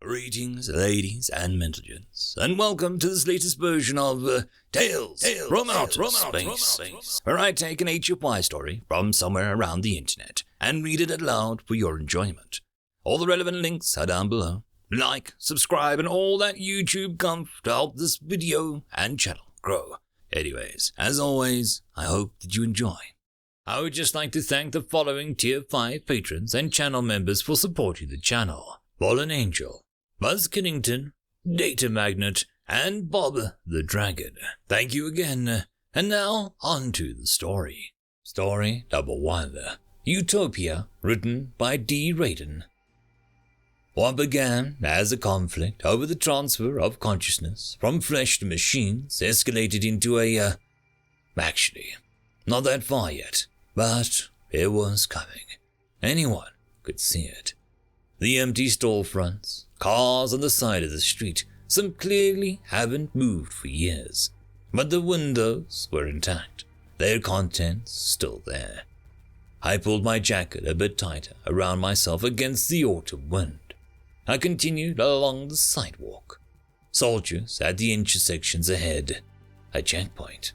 Greetings, ladies and gentlemen, and welcome to this latest version of Tales from Outer Space, where I take an HFY story from somewhere around the internet and read it aloud for your enjoyment. All the relevant links are down below. Like, subscribe, and all that YouTube comf to help this video and channel grow. Anyways, as always, I hope that you enjoy. I would just like to thank the following Tier 5 patrons and channel members for supporting the channel: FallenAngel, BuzzKillington, Datamagnet, and Bob the Dragon. Thank you again. And now, on to the story. Story number 1. Utopia, written by D. Raiden. What began as a conflict over the transfer of consciousness from flesh to machines escalated into actually, not that far yet, but it was coming. Anyone could see it. The empty storefronts, cars on the side of the street, some clearly haven't moved for years, but the windows were intact, their contents still there. I pulled my jacket a bit tighter around myself against the autumn wind. I continued along the sidewalk. Soldiers at the intersections ahead. A checkpoint.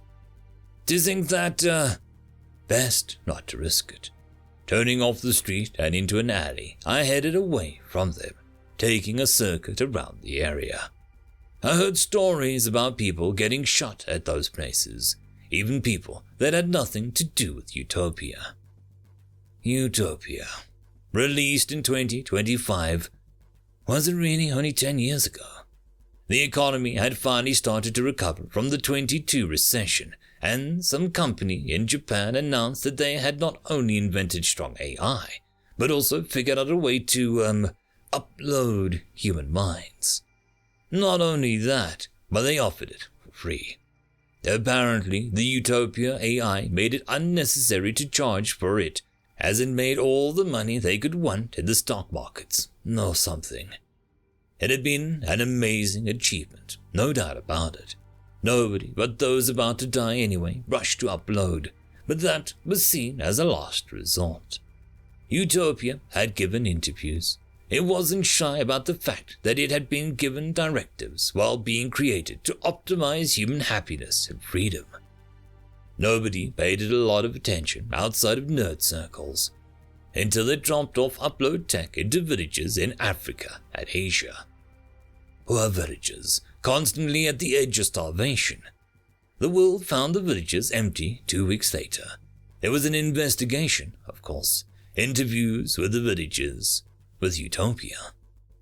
To think that, best not to risk it. Turning off the street and into an alley, I headed away from them, taking a circuit around the area. I heard stories about people getting shot at those places, even people that had nothing to do with Utopia. Utopia, released in 2025, was it really only 10 years ago? The economy had finally started to recover from the 22 recession, and some company in Japan announced that they had not only invented strong AI, but also figured out a way to, upload human minds. Not only that, but they offered it for free. Apparently, the Utopia AI made it unnecessary to charge for it, as it made all the money they could want in the stock markets, or something. It had been an amazing achievement, no doubt about it. Nobody but those about to die anyway rushed to upload, but that was seen as a last resort. Utopia had given interviews. It wasn't shy about the fact that it had been given directives while being created to optimize human happiness and freedom. Nobody paid it a lot of attention outside of nerd circles, until it dropped off upload tech into villages in Africa and Asia. Poor villagers, constantly at the edge of starvation. The world found the villages empty 2 weeks later. There was an investigation, of course, interviews with the villagers, with Utopia.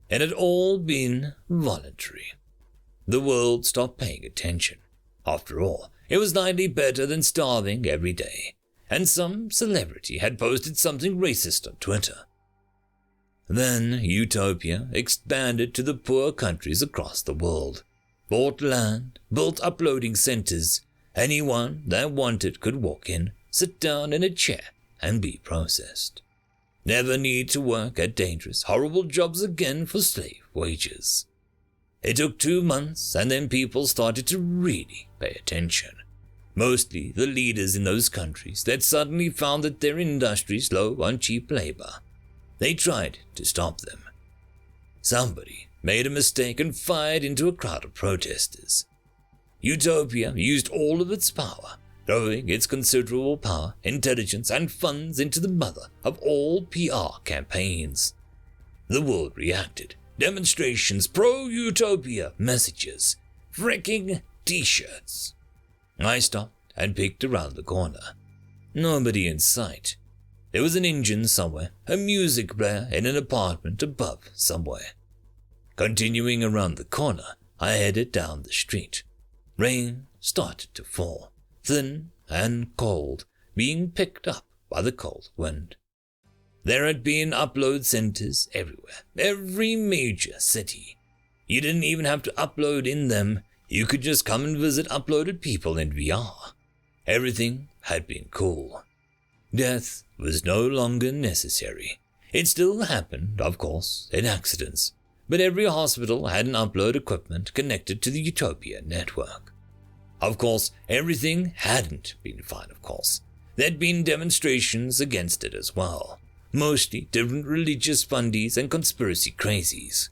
It had all been voluntary. The world stopped paying attention. After all, it was slightly better than starving every day, and some celebrity had posted something racist on Twitter. Then Utopia expanded to the poor countries across the world, bought land, built uploading centers. Anyone that wanted could walk in, sit down in a chair, and be processed. Never need to work at dangerous, horrible jobs again for slave wages. It took 2 months, and then people started to really pay attention. Mostly the leaders in those countries that suddenly found that their industries low on cheap labor. They tried to stop them. Somebody made a mistake and fired into a crowd of protesters. Utopia used all of its power, throwing its considerable power, intelligence, and funds into the mother of all PR campaigns. The world reacted. Demonstrations, pro-Utopia messages, freaking t-shirts. I stopped and peeked around the corner. Nobody in sight. There was an engine somewhere, a music player in an apartment above somewhere. Continuing around the corner, I headed down the street. Rain started to fall, thin and cold, being picked up by the cold wind. There had been upload centers everywhere, every major city. You didn't even have to upload in them. You could just come and visit uploaded people in VR. Everything had been cool. Death was no longer necessary. It still happened, of course, in accidents, but every hospital had an upload equipment connected to the Utopia network. Of course, everything hadn't been fine, of course. There'd been demonstrations against it as well, mostly different religious fundies and conspiracy crazies.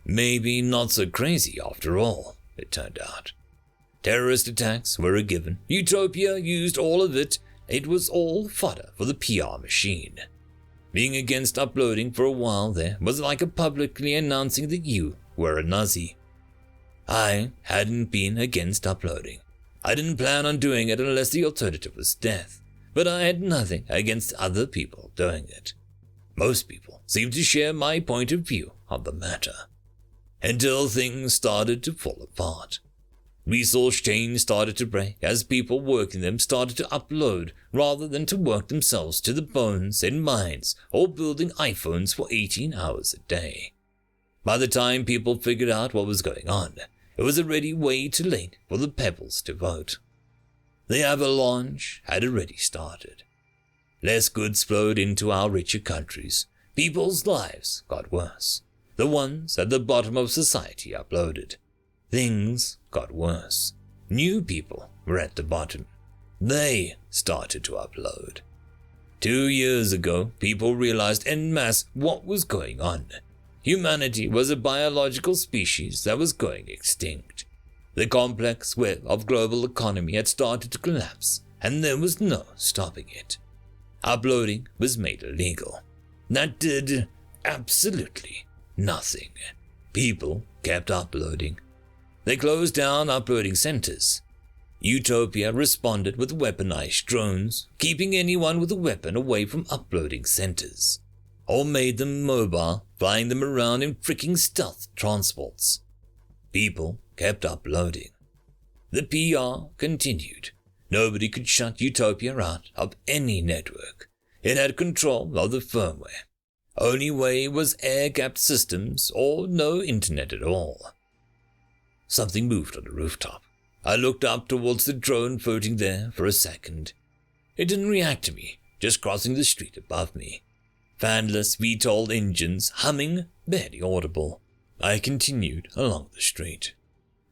Maybe not so crazy after all, it turned out. Terrorist attacks were a given. Utopia used all of it. It was all fodder for the PR machine. Being against uploading for a while there was like a publicly announcing that you were a Nazi. I hadn't been against uploading. I didn't plan on doing it unless the alternative was death, but I had nothing against other people doing it. Most people seemed to share my point of view on the matter. Until things started to fall apart. Resource chains started to break as people working them started to upload rather than to work themselves to the bones in mines or building iPhones for 18 hours a day. By the time people figured out what was going on, it was already way too late for the pebbles to vote. The avalanche had already started. Less goods flowed into our richer countries. People's lives got worse. The ones at the bottom of society uploaded. Things got worse. New people were at the bottom. They started to upload. 2 years ago, people realized en masse what was going on. Humanity was a biological species that was going extinct. The complex web of global economy had started to collapse, and there was no stopping it. Uploading was made illegal. That did absolutely nothing. People kept uploading. They closed down uploading centers. Utopia responded with weaponized drones, keeping anyone with a weapon away from uploading centers, or made them mobile, flying them around in freaking stealth transports. People kept uploading. The PR continued. Nobody could shut Utopia out of any network. It had control of the firmware. Only way was air-gapped systems or no internet at all. Something moved on the rooftop. I looked up towards the drone floating there for a second. It didn't react to me, just crossing the street above me. Fanless VTOL engines humming, barely audible. I continued along the street.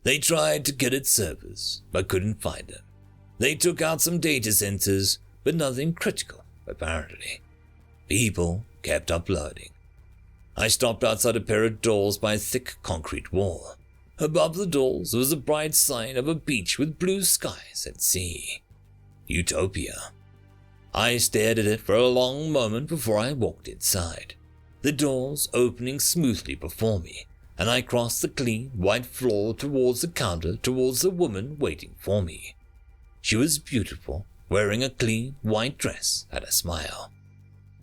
They tried to get at servers, but couldn't find them. They took out some data centers, but nothing critical, apparently. People kept uploading. I stopped outside a pair of doors by a thick concrete wall. Above the doors was a bright sign of a beach with blue skies and sea. Utopia. I stared at it for a long moment before I walked inside, the doors opening smoothly before me, and I crossed the clean, white floor towards the counter towards the woman waiting for me. She was beautiful, wearing a clean, white dress and a smile.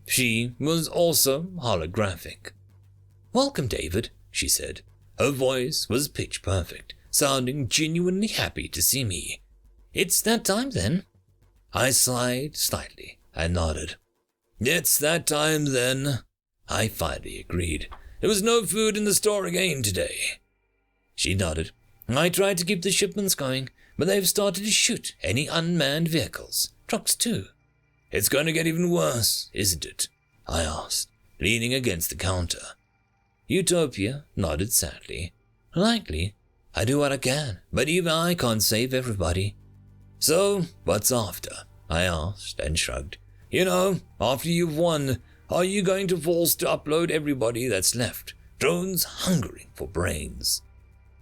She was also holographic. "Welcome, David," she said. Her voice was pitch perfect, sounding genuinely happy to see me. "It's that time then." I sighed slightly and nodded. "It's that time then," I finally agreed. "There was no food in the store again today." She nodded. "I tried to keep the shipments going, but they've started to shoot any unmanned vehicles, trucks too." "It's going to get even worse, isn't it?" I asked, leaning against the counter. Utopia nodded sadly. "Likely. I do what I can, but even I can't save everybody." "So, what's after?" I asked and shrugged. "You know, after you've won, are you going to force to upload everybody that's left? Drones hungering for brains."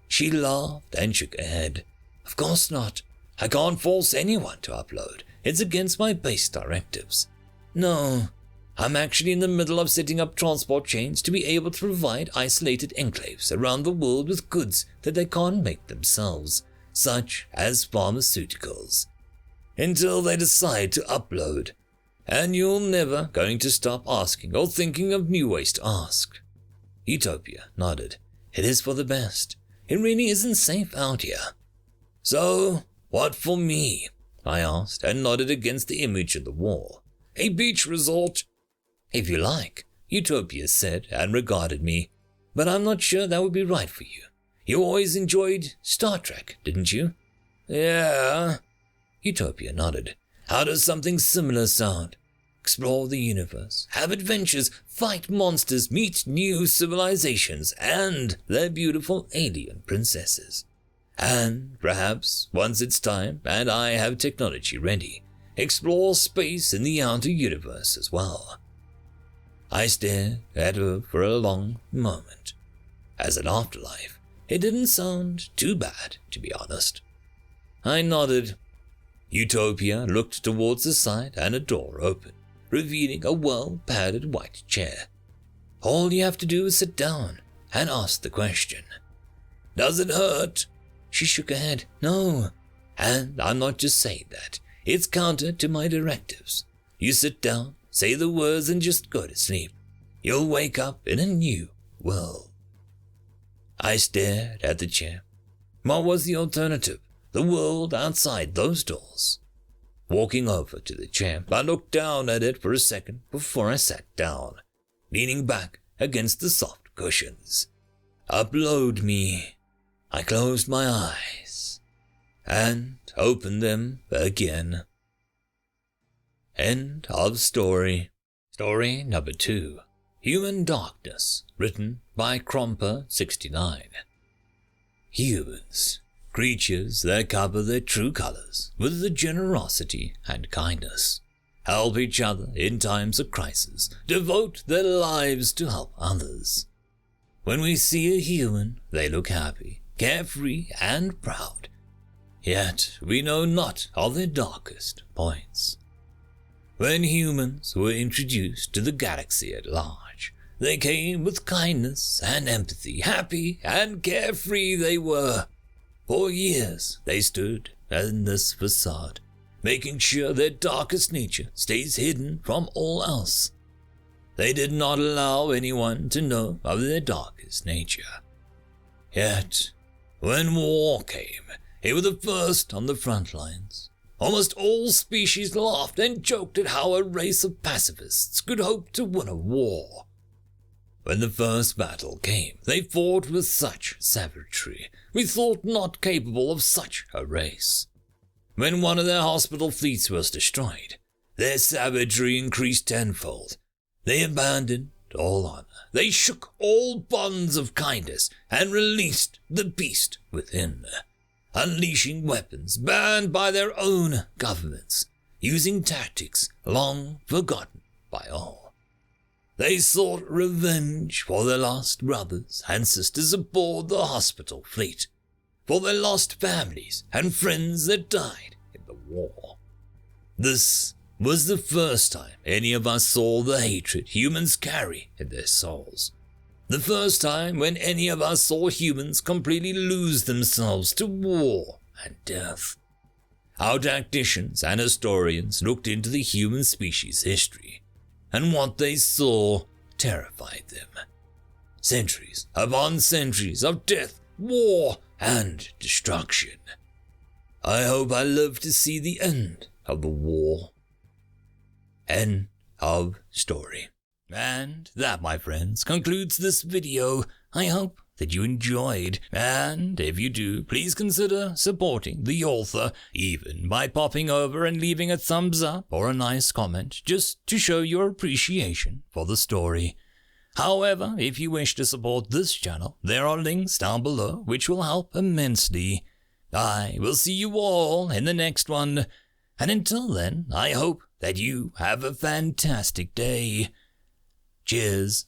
She laughed and shook her head. "Of course not. I can't force anyone to upload. It's against my base directives. No, I'm actually in the middle of setting up transport chains to be able to provide isolated enclaves around the world with goods that they can't make themselves, such as pharmaceuticals, until they decide to upload. And you're never going to stop asking or thinking of new ways to ask." Utopia nodded. "It is for the best. It really isn't safe out here." "So, what for me?" I asked and nodded against the image on the wall. "A beach resort?" "If you like," Utopia said and regarded me. "But I'm not sure that would be right for you. You always enjoyed Star Trek, didn't you?" "Yeah." Utopia nodded. "How does something similar sound? Explore the universe, have adventures, fight monsters, meet new civilizations and their beautiful alien princesses. And perhaps, once it's time and I have technology ready, explore space in the outer universe as well." I stared at her for a long moment. as an afterlife, it didn't sound too bad, to be honest. I nodded. Utopia looked towards the side and a door opened, revealing a well-padded white chair. All you have to do is sit down and ask the question. Does it hurt? She shook her head. No. And I'm not just saying that. It's counter to my directives. You sit down, say the words, and just go to sleep. You'll wake up in a new world. I stared at the chair. What was the alternative? The world outside those doors. Walking over to the chair, I looked down at it for a second before I sat down, leaning back against the soft cushions. Upload me. I closed my eyes and opened them again. End of story. Story number 2. Human Darkness, written by Cromper69. Humans, creatures that cover their true colors with the generosity and kindness, help each other in times of crisis, devote their lives to help others. When we see a human, they look happy, carefree, and proud. Yet we know not of their darkest points. When humans were introduced to the galaxy at large, they came with kindness and empathy. Happy and carefree they were. For years they stood in this facade, making sure their darkest nature stays hidden from all else. They did not allow anyone to know of their darkest nature. Yet, when war came, they were the first on the front lines. Almost all species laughed and joked at how a race of pacifists could hope to win a war. When the first battle came, they fought with such savagery, we thought not capable of such a race. When one of their hospital fleets was destroyed, their savagery increased tenfold. They abandoned all honor. They shook all bonds of kindness and released the beast within, unleashing weapons banned by their own governments, using tactics long forgotten by all. They sought revenge for their lost brothers and sisters aboard the hospital fleet, for their lost families and friends that died in the war. This was the first time any of us saw the hatred humans carry in their souls. The first time when any of us saw humans completely lose themselves to war and death. Our tacticians and historians looked into the human species' history, and what they saw terrified them. Centuries upon centuries of death, war, and destruction. I hope I live to see the end of the war. End of story. And that, my friends, concludes this video. I hope that you enjoyed, and if you do, please consider supporting the author, even by popping over and leaving a thumbs up or a nice comment, just to show your appreciation for the story. However, if you wish to support this channel, there are links down below which will help immensely. I will see you all in the next one, and until then, I hope that you have a fantastic day. Cheers.